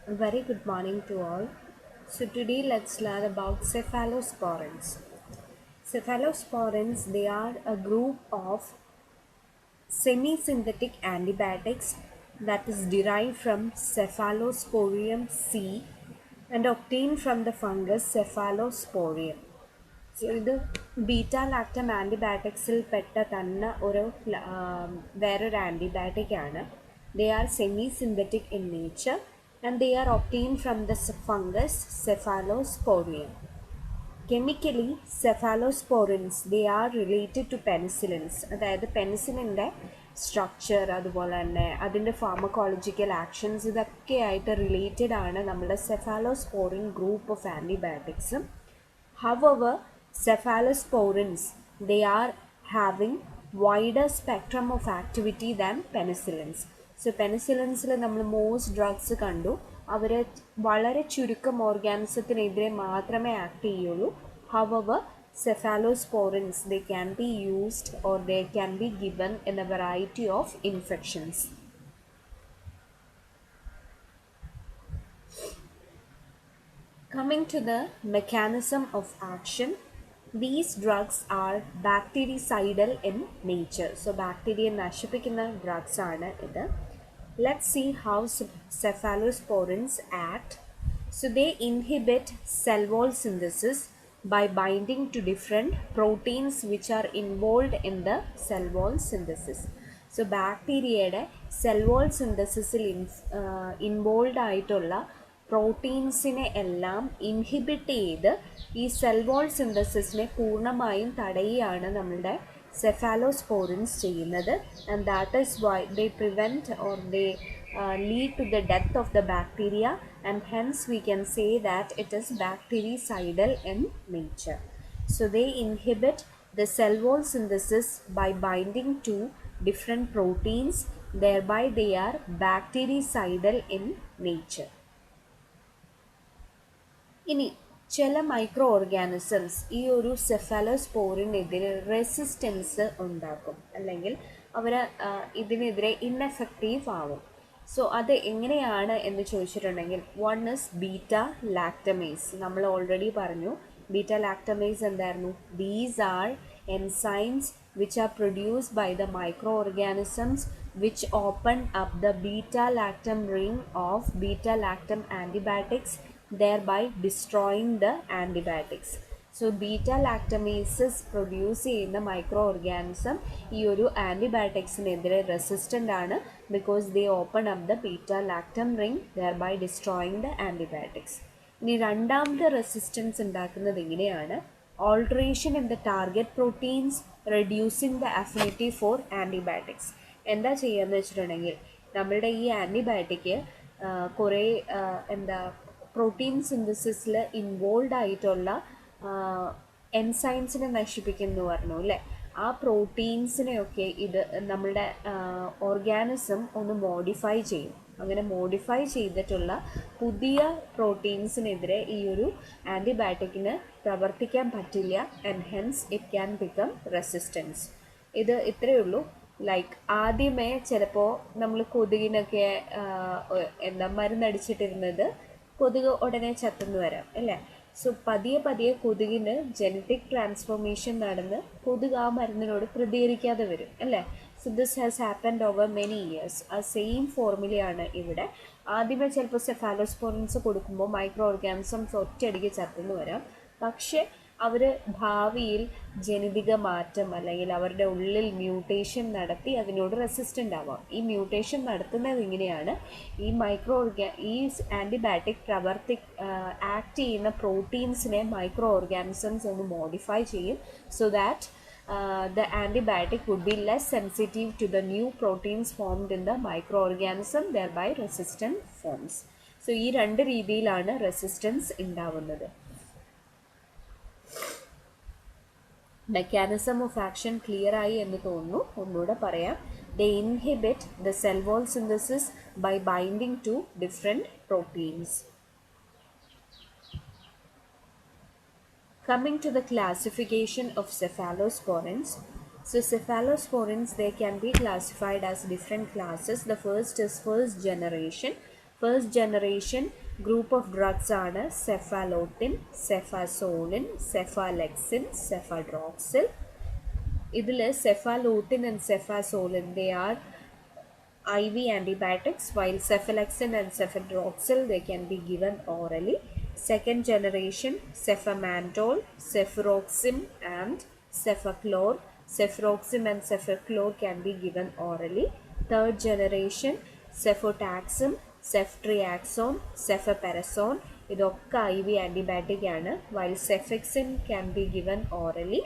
A very good morning to all. So today let's learn about cephalosporins. Cephalosporins, they are a group of semi-synthetic antibiotics that is derived from Cephalosporium C and obtained from the fungus Cephalosporium. So ഇത് beta lactam ആൻറ്റിബയോട്ടിക്സിൽ പെട്ട തന്നെ ഒരു വേറൊരു antibiotic ആണ്. They are semi-synthetic in nature and they are obtained from the fungus Cephalosporium. Chemically, cephalosporins they are related to penicillins. അതായത് പെനിസിലിൻ്റെ structure അതുപോലെ തന്നെ അതിൻ്റെ ഫാർമക്കോളജിക്കൽ ആക്ഷൻസ് ഇതൊക്കെ ആയിട്ട് റിലേറ്റഡ് ആണ് നമ്മുടെ സെഫാലോസ്പോറിൻ ഗ്രൂപ്പ് ഓഫ് ആൻറ്റിബയോട്ടിക്സും. However, cephalosporins they are having wider spectrum of activity than penicillins. So penicillinsil നമ്മൾ most drugs കണ്ടു അവർ വളരെ ചുരുക്കം ഓർഗാനിസത്തിനെതിരെ മാത്രമേ ആക്ട് ചെയ്യുള്ളൂ. However, cephalosporins they can be used or they can be given in a variety of infections. Coming to the mechanism of action, these drugs are bactericidal in nature. So bacteria നശിപ്പിക്കുന്ന drugs ആണ് ഇത്. Let's see how cephalosporins act. So they inhibit cell wall synthesis by binding to different proteins which are involved in the cell wall synthesis. So ബാക്ടീരിയയുടെ cell wall സിന്തസിസിൽ involve ആയിട്ടുള്ള പ്രോട്ടീൻസിനെ എല്ലാം inhibit ചെയ്ത് ഈ cell wall സിന്തസിസിനെ പൂർണ്ണമായും തടയുകയാണ് നമ്മളുടെ സെഫാലോസ്പോറിൻസ് ചെയ്യുന്നത്. And that is why they prevent or they lead to the death of the bacteria, and hence we can say that it is bactericidal in nature. So they inhibit the cell wall synthesis by binding to different proteins, thereby they are bactericidal in nature. ഇനി ചില micro organisms ഈ ഒരു സെഫാലോസ്പോറിനെതിരെ resistance ഉണ്ടാക്കും, അല്ലെങ്കിൽ അവർ ഇതിനെതിരെ ineffective ആവും. So അത് എങ്ങനെയാണ് എന്ന് ചോദിച്ചിട്ടുണ്ടെങ്കിൽ, വൺ ഇസ് ബീറ്റ ലാക്ടമേസ്. നമ്മൾ ഓൾറെഡി പറഞ്ഞു ബീറ്റ ലാക്ടമേസ് എന്തായിരുന്നു. These are enzymes which are produced by the microorganisms which open up the beta lactam ring of beta lactam antibiotics, thereby destroying the antibiotics. So beta lactamases produce ചെയ്യുന്ന micro organism ഈ ഒരു ആൻറ്റിബയോട്ടിക്സിനെതിരെ resistant ആണ്, because they open up the beta lactam ring thereby destroying the antibiotics. ഇനി രണ്ടാമത്തെ resistance ഉണ്ടാക്കുന്നത് ഇങ്ങനെയാണ്. Alteration in the target proteins reducing the affinity for antibiotics. എന്താ ചെയ്യുകയെന്ന് വെച്ചിട്ടുണ്ടെങ്കിൽ, നമ്മളുടെ ഈ ആൻറ്റിബയോട്ടിക്ക് കുറേ പ്രോട്ടീൻ സിന്തസിസിൽ ഇൻവോൾവ് ആയിട്ടുള്ള എൻസൈംസിനെ നശിപ്പിക്കുന്നു പറഞ്ഞു അല്ലേ. ആ പ്രോട്ടീൻസിനെയൊക്കെ ഇത് നമ്മളുടെ ഓർഗാനിസം ഒന്ന് മോഡിഫൈ ചെയ്യും. അങ്ങനെ മോഡിഫൈ ചെയ്തിട്ടുള്ള പുതിയ പ്രോട്ടീൻസിനെതിരെ ഈ ഒരു ആൻറ്റിബയോട്ടിക്കിന് പ്രവർത്തിക്കാൻ പറ്റില്ല, and hence it can become resistance. ഇത് ഇത്രയേ ഉള്ളൂ. ലൈക്ക് ആദ്യമേ ചിലപ്പോൾ നമ്മൾ കൊതുകിനൊക്കെ മരുന്നടിച്ചിട്ടിരുന്നത് കൊതുക് ഉടനെ ചത്തുന്നു വരാം അല്ലേ. സോ പതിയെ പതിയെ കൊതുകിന് ജനറ്റിക് ട്രാൻസ്ഫോർമേഷൻ നടന്ന് കൊതുക് ആ മരുന്നിനോട് പ്രതികരിക്കാതെ വരും അല്ലേ. So this has happened over many years. ആ സെയിം ഫോർമുലയാണ് ഇവിടെ. ആദ്യമേ ചിലപ്പോൾ സെഫാലോസ്പോറിൻസ് കൊടുക്കുമ്പോൾ മൈക്രോ ഓർഗാനിസംസ് ഒറ്റയടിക്ക് ചത്തുന്നു വരാം, പക്ഷേ അവർ ഭാവിയിൽ ജനിതക മാറ്റം അല്ലെങ്കിൽ അവരുടെ ഉള്ളിൽ മ്യൂട്ടേഷൻ നടത്തി അതിനോട് റെസിസ്റ്റൻ്റ് ആവാം. ഈ മ്യൂട്ടേഷൻ നടത്തുന്നത് ഇങ്ങനെയാണ്. ഈ ഈ ആൻറ്റിബയോട്ടിക് ആക്ട് ചെയ്യുന്ന പ്രോട്ടീൻസിനെ മൈക്രോ ഓർഗാനിസംസ് ഒന്ന് മോഡിഫൈ ചെയ്യും, so that the antibiotic would be less sensitive to the new proteins formed in the microorganism, thereby resistant forms. So ഈ രണ്ട് രീതിയിലാണ് റെസിസ്റ്റൻസ് ഉണ്ടാവുന്നത്. മെക്കാനിസം ഓഫ് ആക്ഷൻ ക്ലിയർ ആയി എന്ന് തോന്നുന്നു. ഒന്നുകൂടെ പറയാം. They inhibit the cell wall synthesis by binding to different proteins. Coming to the classification of cephalosporins. So cephalosporins, they can be classified as different classes. The first is first generation. First generation group of drugs ആണ് cephalothin, cefazolin, cephalexin, cefadroxil. ഇതിൽ cephalothin and cefazolin they are IV antibiotics, while cefalexin and cefadroxil they can be given orally. Second generation cefamantol, cefuroxim and cefaclor. Cefuroxim and cefaclor can be given orally. Third generation cefotaxime, ceftriaxone, cefaperazone. ഇതൊക്കെ IV antibiotic ആണ്, while cefixime can be given orally.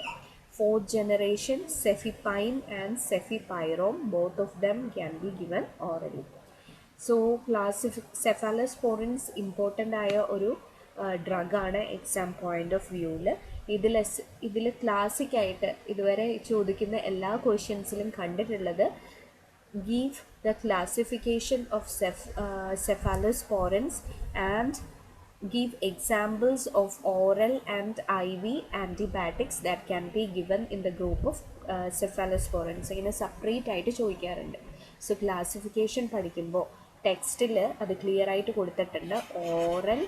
Fourth generation cefepime and cefepirone, both of them can be given orally. So cephalosporins important ആയ ഒരു drug ആണ് exam point of വ്യൂവിൽ. ഇതിൽ classic ആയിട്ട് ഇതുവരെ ചോദിക്കുന്ന എല്ലാ ക്വസ്റ്റ്യൻസിലും കണ്ടിട്ടുള്ളത് give the classification of cephalosporins and give examples of oral and IV antibiotics that can be given in the group of cephalosporins. ഇങ്ങനെ സെപ്പറേറ്റ് ആയിട്ട് ചോദിക്കാറുണ്ട്. സോ ക്ലാസിഫിക്കേഷൻ പഠിക്കുമ്പോൾ ടെക്സ്റ്റിൽ അത് ക്ലിയർ ആയിട്ട് കൊടുത്തിട്ടുണ്ട്. ഓറൽ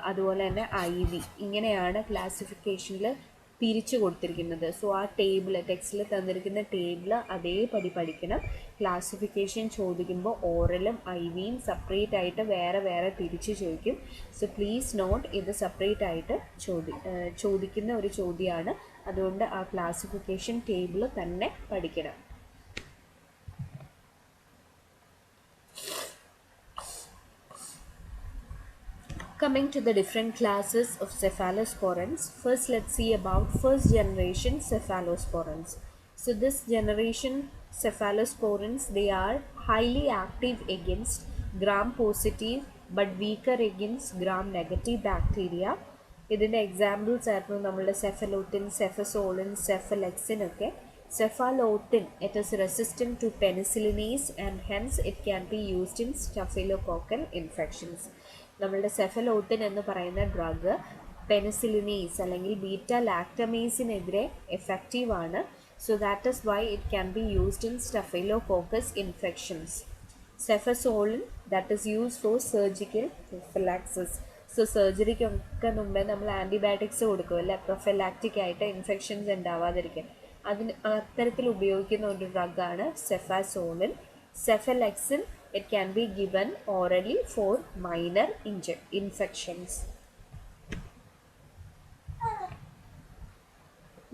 അതുപോലെ തന്നെ IV ഇങ്ങനെയാണ് ക്ലാസിഫിക്കേഷനിൽ തിരിച്ചു കൊടുത്തിരിക്കുന്നത്. സോ ആ ടേബിൾ ടെക്സ്റ്റിൽ തന്നിരിക്കുന്ന ടേബിൾ അതേപടി പഠിക്കണം. ക്ലാസിഫിക്കേഷൻ ചോദിക്കുമ്പോൾ ഓറലും IVയും സെപ്പറേറ്റ് ആയിട്ട് വേറെ വേറെ തിരിച്ച് ചോദിക്കും. സോ പ്ലീസ് നോട്ട്, ഇത് സെപ്പറേറ്റ് ആയിട്ട് ചോദിക്കുന്ന ഒരു ചോദ്യമാണ്. അതുകൊണ്ട് ആ ക്ലാസിഫിക്കേഷൻ ടേബിൾ തന്നെ പഠിക്കണം. Coming to the different classes of cephalosporins, first let's see about first generation cephalosporins. So this generation cephalosporins, they are highly active against gram-positive but weaker against gram-negative bacteria. ഇതിൻ്റെ examples ആയിരുന്നു നമ്മളുടെ സെഫലോട്ടിൻ, സെഫസോളിൻ, സെഫലെക്സിൻ ഒക്കെ. Cephalotin, it is resistant to penicillinase and hence it can be used in staphylococcal infections. നമ്മളുടെ സെഫലോട്ടിൻ എന്ന് പറയുന്ന drug penicillinase അല്ലെങ്കിൽ beta ലാക്ടമേസിനെതിരെ effective ആണ്. So that is why it can be used in staphylococcus infections. Cefazolin that is used for surgical prophylaxis. So സർജറിക്കൊക്കെ മുമ്പേ നമ്മൾ antibiotics കൊടുക്കും അല്ലേ, പ്രൊഫിലാക്റ്റിക് ആയിട്ട് ഇൻഫെക്ഷൻസ് ഉണ്ടാവാതിരിക്കാൻ. അത്തരത്തിൽ ഉപയോഗിക്കുന്ന ഒരു ഡ്രഗാണ് സെഫാസോളിൻ. സെഫലെക്സിൻ, it can be given orally for minor infections.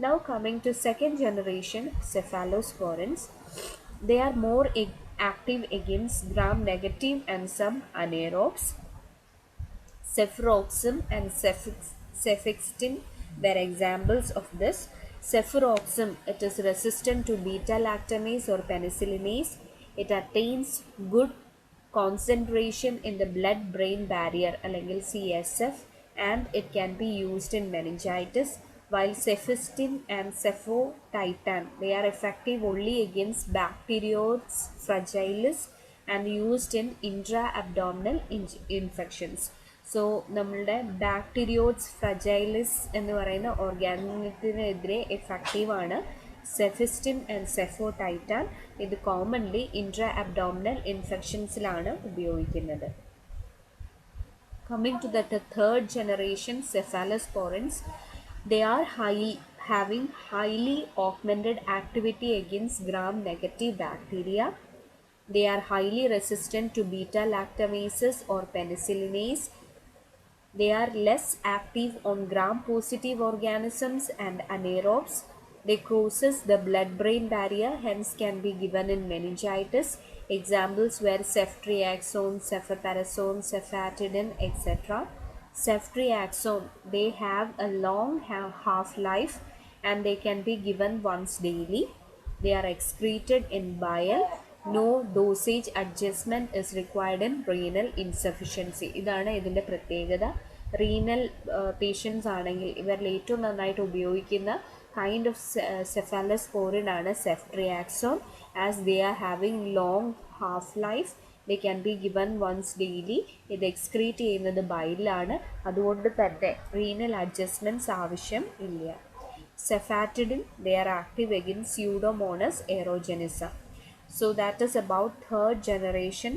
Now coming to second generation cephalosporins, they are more active against gram-negative and some anaerobes. Cefuroxim and cefixime were examples of this. Cefuroxim, it is resistant to beta-lactamase or penicillinase. It attains good concentration in the blood-brain barrier അല്ലെങ്കിൽ CSF and it can be used in meningitis, while cefixime and cefotitan, they are effective only against Bacteroides fragilis and used in intra-abdominal infections. So നമ്മളുടെ ബാക്ടീരിയോഡ്സ് ഫ്രജൈലിസ് എന്ന് പറയുന്ന ഓർഗാനിസത്തിനെതിരെ എഫക്റ്റീവാണ് സെഫിസ്റ്റിൻ and സെഫോടൈറ്റാൻ. ഇത് commonly intra abdominal ഇൻഫെക്ഷൻസിലാണ് ഉപയോഗിക്കുന്നത്. Coming to the third generation cephalosporins, they are having highly augmented activity against gram-negative bacteria. They are highly resistant to beta-lactamases or penicillinase. They are less active on gram-positive organisms and anaerobes. They crosses the blood-brain barrier, hence can be given in meningitis. Examples were ceftriaxone, cefaperazone, cefatidine, etc. Ceftriaxone, they have a long half-life and they can be given once daily. They are excreted in bile. No dosage adjustment is required in renal insufficiency. ഇതാണ് ഇതിൻ്റെ പ്രത്യേകത. Renal patients ആണെങ്കിൽ ഇവരിൽ ഏറ്റവും നന്നായിട്ട് ഉപയോഗിക്കുന്ന kind of cephalosporin ആണ് ceftriaxone. As they are having long half-life, they can be given once daily. ഇത് എക്സ്ക്രീറ്റ് ചെയ്യുന്നത് ബൈലിലാണ്, അതുകൊണ്ട് തന്നെ റീനൽ അഡ്ജസ്റ്റ്മെൻറ്റ്സ് ആവശ്യം ഇല്ല. Cefatidine, they are active against Pseudomonas aeruginosa. So that is about third generation